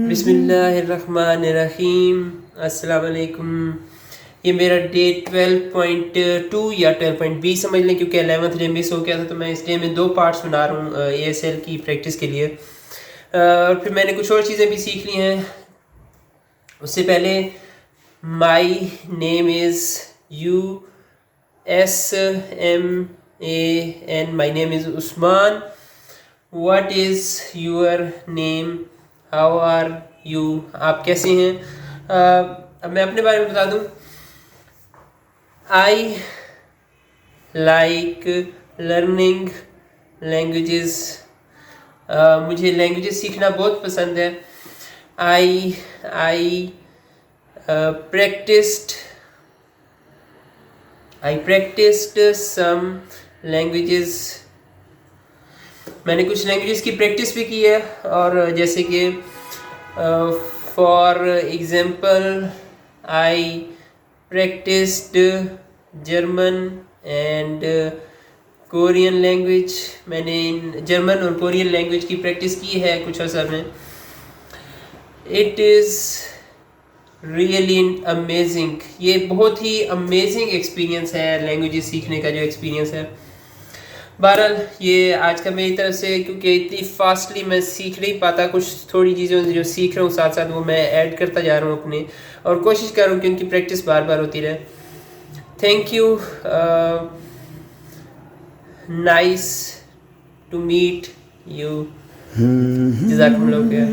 बिस्मिल्लाहिर्रहमानिर्रहीम। अस्सलाम वालेकुम। ये मेरा डे 12.2 या 12.20 समझ लें, क्योंकि 11th डे मिस हो गया था, तो मैं इस डे में 2 पार्ट्स बना रहा हूँ ASL की प्रैक्टिस के लिए। और फिर मैंने कुछ और चीज़ें भी सीख ली हैं। उससे पहले my name is USMAN। My name is Usman. What is your name? How are you? आप कैसे हैं? अब मैं अपने बारे में बता दूं। I like learning languages। मुझे लैंग्वेजेस सीखना बहुत पसंद है। I practiced some languages। मैंने कुछ लैंग्वेजेस की प्रैक्टिस भी की है, और जैसे कि for example I practised German and Korean language. मैंने जर्मन और कोरियन लैंग्वेज की प्रैक्टिस की है कुछ अर्सा में। It is really amazing. ये बहुत ही अमेजिंग एक्सपीरियंस है, लैंग्वेजेस सीखने का जो एक्सपीरियंस है। बहरहाल ये आज का मेरी तरफ से, क्योंकि इतनी फास्टली मैं सीख नहीं पाता, कुछ थोड़ी चीज़ें जो सीख रहा हूँ साथ साथ वो मैं ऐड करता जा रहा हूँ अपने, और कोशिश कर रहा हूँ कि उनकी प्रैक्टिस बार बार होती रहे। Thank you. Nice to meet you. जज़ाकुमुल्लाह खैर।